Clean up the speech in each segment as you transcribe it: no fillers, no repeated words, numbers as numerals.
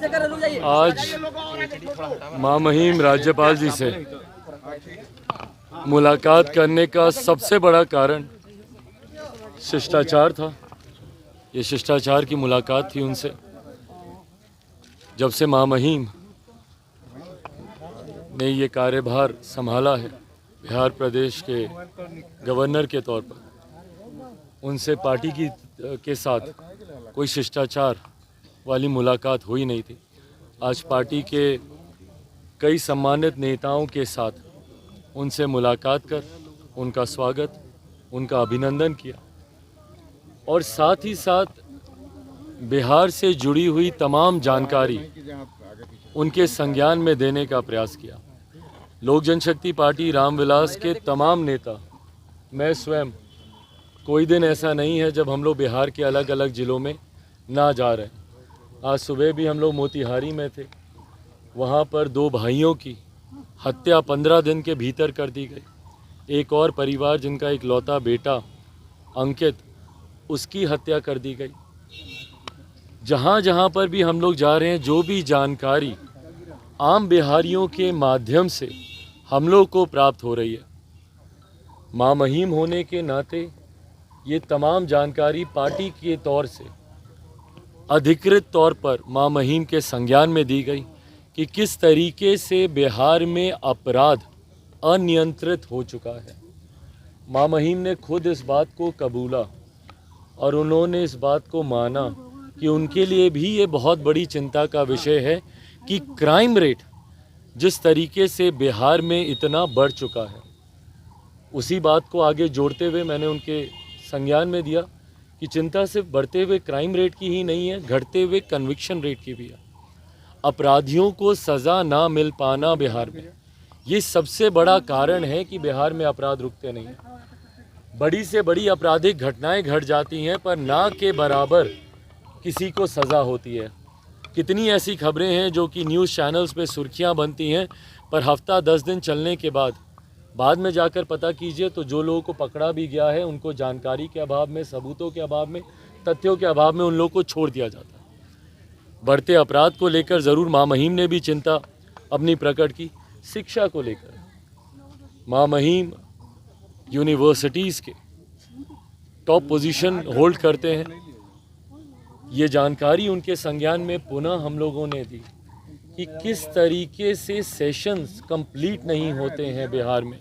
आज मां महिम राज्यपाल जी से मुलाकात करने का सबसे बड़ा कारण शिष्टाचार था। ये शिष्टाचार की मुलाकात थी उनसे। जब से मां महिम ने ये कार्यभार संभाला है बिहार प्रदेश के गवर्नर के तौर पर, उनसे पार्टी के साथ कोई शिष्टाचार वाली मुलाकात हुई नहीं थी। आज पार्टी के कई सम्मानित नेताओं के साथ उनसे मुलाकात कर उनका स्वागत, उनका अभिनंदन किया और साथ ही साथ बिहार से जुड़ी हुई तमाम जानकारी उनके संज्ञान में देने का प्रयास किया। लोक जनशक्ति पार्टी रामविलास के तमाम नेता, मैं स्वयं, कोई दिन ऐसा नहीं है जब हम लोग बिहार के अलग अलग ज़िलों में ना जा रहे हैं। आज सुबह भी हम लोग मोतिहारी में थे, वहाँ पर 2 भाइयों की हत्या 15 दिन के भीतर कर दी गई। एक और परिवार जिनका इकलौता बेटा अंकित, उसकी हत्या कर दी गई। जहाँ जहाँ पर भी हम लोग जा रहे हैं, जो भी जानकारी आम बिहारियों के माध्यम से हम लोग को प्राप्त हो रही है, मां महिम होने के नाते ये तमाम जानकारी पार्टी के तौर से अधिकृत तौर पर मां महिम के संज्ञान में दी गई कि किस तरीके से बिहार में अपराध अनियंत्रित हो चुका है। मां महिम ने खुद इस बात को कबूला और उन्होंने इस बात को माना कि उनके लिए भी ये बहुत बड़ी चिंता का विषय है कि क्राइम रेट जिस तरीके से बिहार में इतना बढ़ चुका है, उसी बात को आगे जोड़ते हुए मैंने उनके संज्ञान में दिया कि चिंता सिर्फ बढ़ते हुए क्राइम रेट की ही नहीं है, घटते हुए कन्विक्शन रेट की भी है। अपराधियों को सज़ा ना मिल पाना बिहार में, ये सबसे बड़ा कारण है कि बिहार में अपराध रुकते नहीं हैं। बड़ी से बड़ी आपराधिक घटनाएं घट जाती हैं पर ना के बराबर किसी को सज़ा होती है। कितनी ऐसी खबरें हैं जो कि न्यूज़ चैनल्स पे सुर्खियां बनती हैं, पर हफ्ता 10 दिन चलने के बाद में जाकर पता कीजिए तो जो लोगों को पकड़ा भी गया है उनको जानकारी के अभाव में, सबूतों के अभाव में, तथ्यों के अभाव में उन लोगों को छोड़ दिया जाता है। बढ़ते अपराध को लेकर ज़रूर मां महिम ने भी चिंता अपनी प्रकट की। शिक्षा को लेकर मां महिम यूनिवर्सिटीज़ के टॉप पोजीशन होल्ड करते हैं। ये जानकारी उनके संज्ञान में पुनः हम लोगों ने दी कि किस तरीके से सेशंस कंप्लीट नहीं होते हैं बिहार में।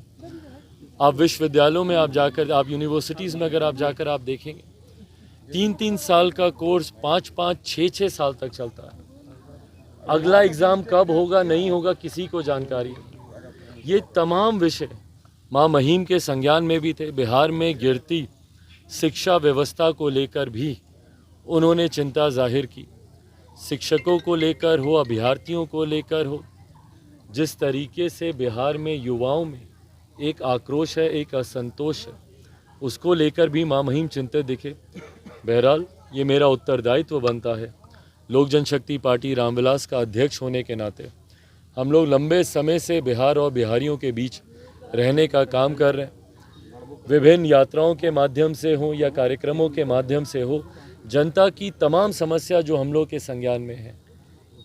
आप विश्वविद्यालयों में आप जाकर, आप यूनिवर्सिटीज़ में अगर आप जाकर आप देखेंगे, 3-3 साल का कोर्स 5-5, 6-6 साल तक चलता है। अगला एग्ज़ाम कब होगा नहीं होगा किसी को जानकारी नहीं। ये तमाम विषय मां महिम के संज्ञान में भी थे। बिहार में गिरती शिक्षा व्यवस्था को लेकर भी उन्होंने चिंता जाहिर की। शिक्षकों को लेकर हो, अभ्यर्थियों को लेकर हो, जिस तरीके से बिहार में युवाओं में एक आक्रोश है, एक असंतोष है, उसको लेकर भी मां महिम चिंतित दिखे। बहरहाल ये मेरा उत्तरदायित्व बनता है लोक जनशक्ति पार्टी रामविलास का अध्यक्ष होने के नाते। हम लोग लंबे समय से बिहार और बिहारियों के बीच रहने का काम कर रहे हैं। विभिन्न यात्राओं के माध्यम से हो या कार्यक्रमों के माध्यम से हो, जनता की तमाम समस्या जो हम लोग के संज्ञान में है,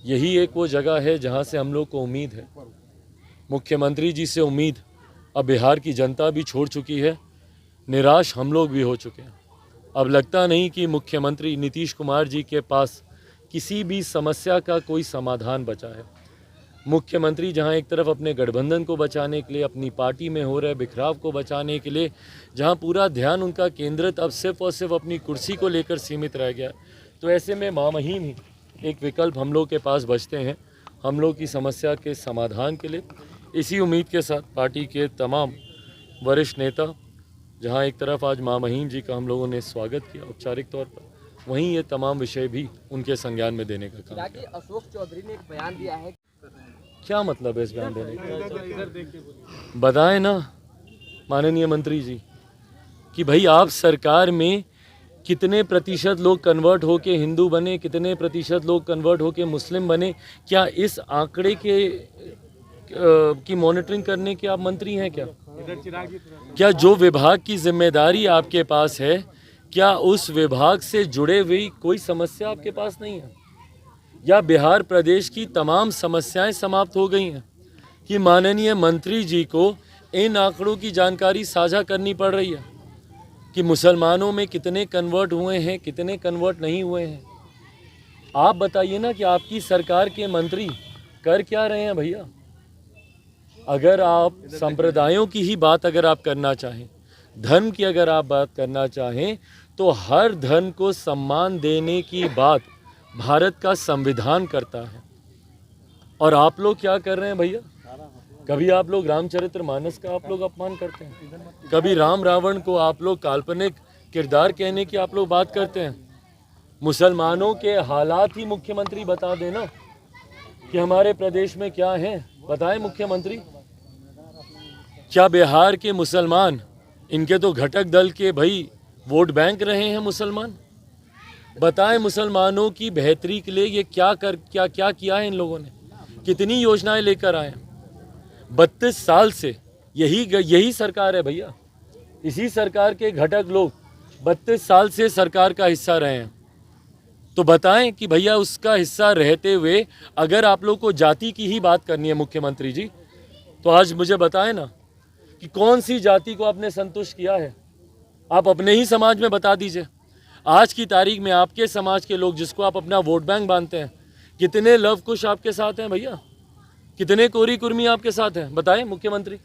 यही एक वो जगह है जहां से हम लोग को उम्मीद है। मुख्यमंत्री जी से उम्मीद अब बिहार की जनता भी छोड़ चुकी है, निराश हम लोग भी हो चुके हैं। अब लगता नहीं कि मुख्यमंत्री नीतीश कुमार जी के पास किसी भी समस्या का कोई समाधान बचा है। मुख्यमंत्री जहां एक तरफ अपने गठबंधन को बचाने के लिए, अपनी पार्टी में हो रहे बिखराव को बचाने के लिए, जहां पूरा ध्यान उनका केंद्रित अब सिर्फ और सिर्फ अपनी कुर्सी को लेकर सीमित रह गया, तो ऐसे में मां महिम ही एक विकल्प हम लोग के पास बचते हैं हम लोग की समस्या के समाधान के लिए। इसी उम्मीद के साथ पार्टी के तमाम वरिष्ठ नेता, जहां एक तरफ आज मां महिम जी का हम लोगों ने स्वागत किया औपचारिक तौर पर, वहीं ये तमाम विषय भी उनके संज्ञान में देने का काम किया। अशोक चौधरी ने एक बयान दिया है, क्या मतलब है इस बयान देने का? बताएं ना माननीय मंत्री जी कि भाई आप सरकार में कितने प्रतिशत लोग कन्वर्ट होके हिंदू बने, कितने प्रतिशत लोग कन्वर्ट होके मुस्लिम बने, क्या इस आंकड़े की मॉनिटरिंग करने के आप मंत्री हैं क्या? क्या जो विभाग की जिम्मेदारी आपके पास है, क्या उस विभाग से जुड़े हुई कोई समस्या आपके पास नहीं है? या बिहार प्रदेश की तमाम समस्याएं समाप्त हो गई हैं कि माननीय मंत्री जी को इन आंकड़ों की जानकारी साझा करनी पड़ रही है कि मुसलमानों में कितने कन्वर्ट हुए हैं, कितने कन्वर्ट नहीं हुए हैं। आप बताइए ना कि आपकी सरकार के मंत्री कर क्या रहे हैं भैया। अगर आप संप्रदायों की ही बात अगर आप करना चाहें, धर्म की अगर आप बात करना चाहें, तो हर धर्म को सम्मान देने की बात भारत का संविधान करता है। और आप लोग क्या कर रहे हैं भैया? कभी आप लोग रामचरितमानस का आप लोग अपमान करते हैं, कभी राम रावण को आप लोग काल्पनिक किरदार कहने की आप लोग बात करते हैं। मुसलमानों के हालात ही मुख्यमंत्री बता देना कि हमारे प्रदेश में क्या है। बताएं मुख्यमंत्री, क्या बिहार के मुसलमान, इनके तो घटक दल के भाई वोट बैंक रहे हैं मुसलमान। बताएं मुसलमानों की बेहतरी के लिए ये क्या किया है इन लोगों ने, कितनी योजनाएं लेकर आए हैं। 32 साल से यही सरकार है भैया। इसी सरकार के घटक लोग 32 साल से सरकार का हिस्सा रहे हैं। तो बताएं कि भैया उसका हिस्सा रहते हुए अगर आप लोग को जाति की ही बात करनी है मुख्यमंत्री जी, तो आज मुझे बताएं ना कि कौन सी जाति को आपने संतुष्ट किया है। आप अपने ही समाज में बता दीजिए। आज की तारीख में आपके समाज के लोग जिसको आप अपना वोट बैंक मानते हैं, कितने लव कुश आपके साथ हैं भैया, कितने कोरी कुर्मी आपके साथ हैं। बताएं मुख्यमंत्री,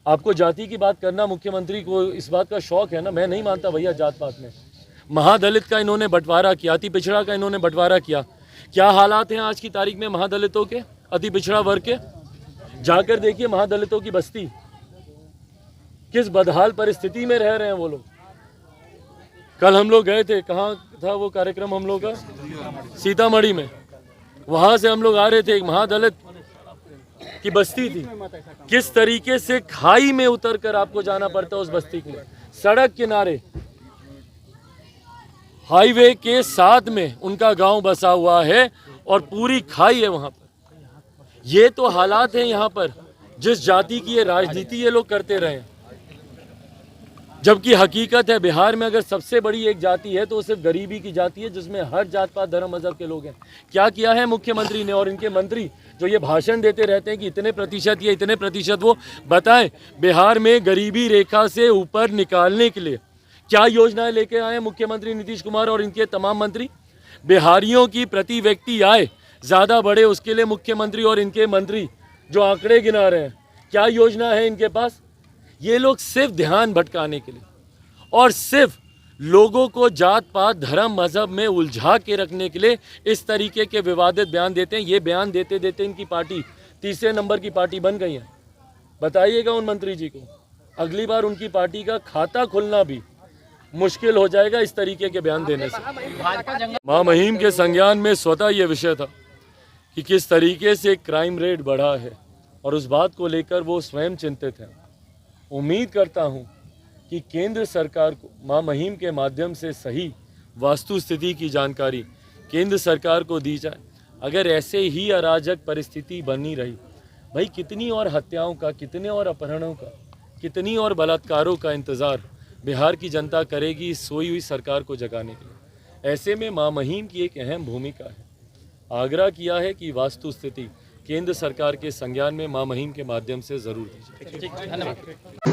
आपको जाति की बात करना, मुख्यमंत्री को इस बात का शौक है ना। मैं नहीं मानता भैया जात पात में। महादलित का इन्होंने बंटवारा किया, अति पिछड़ा का इन्होंने बंटवारा किया। क्या हालात हैं आज की तारीख में महादलितों के, अति पिछड़ा वर्ग के? जाकर देखिए महादलितों की बस्ती, किस बदहाल परिस्थिति में रह रहे हैं वो लोग। कल हम लोग गए थे, कहाँ था वो कार्यक्रम हम लोग का? सीतामढ़ी में। वहां से हम लोग आ रहे थे, एक महादलित की बस्ती थी। किस तरीके से खाई में उतरकर आपको जाना पड़ता है उस बस्ती के लिए। सड़क किनारे हाईवे के साथ में उनका गांव बसा हुआ है और पूरी खाई है वहां पर। ये तो हालात हैं यहाँ पर। जिस जाति की ये राजनीति ये लोग करते रहे, जबकि हकीकत है बिहार में अगर सबसे बड़ी एक जाति है तो वो सिर्फ गरीबी की जाति है, जिसमें हर जात पात धर्म मजहब के लोग हैं। क्या किया है मुख्यमंत्री ने और इनके मंत्री जो ये भाषण देते रहते हैं कि इतने प्रतिशत ये, इतने प्रतिशत वो। बताएं बिहार में गरीबी रेखा से ऊपर निकालने के लिए क्या योजनाएं लेके आए हैं मुख्यमंत्री नीतीश कुमार और इनके तमाम मंत्री। बिहारियों की प्रति व्यक्ति आय ज़्यादा बढ़े उसके लिए मुख्यमंत्री और इनके मंत्री जो आंकड़े गिना रहे हैं, क्या योजना है इनके पास? ये लोग सिर्फ ध्यान भटकाने के लिए और सिर्फ लोगों को जात पात धर्म मजहब में उलझा के रखने के लिए इस तरीके के विवादित बयान देते हैं। ये बयान देते देते इनकी पार्टी तीसरे नंबर की पार्टी बन गई है। बताइएगा उन मंत्री जी को, अगली बार उनकी पार्टी का खाता खुलना भी मुश्किल हो जाएगा इस तरीके के बयान देने से। मां महिम के संज्ञान में स्वतः ये विषय था कि किस तरीके से क्राइम रेट बढ़ा है और उस बात को लेकर वो स्वयं चिंतित हैं। उम्मीद करता हूं कि केंद्र सरकार को मां महिम के माध्यम से सही वास्तु स्थिति की जानकारी केंद्र सरकार को दी जाए। अगर ऐसे ही अराजक परिस्थिति बनी रही, भाई कितनी और हत्याओं का, कितने और अपहरणों का, कितनी और बलात्कारों का इंतज़ार बिहार की जनता करेगी इस सोई हुई सरकार को जगाने के लिए। ऐसे में मां महिम की एक अहम भूमिका है। आग्रह किया है कि वास्तु स्थिति केंद्र सरकार के संज्ञान में मां महिम के माध्यम से ज़रूर दी जाए।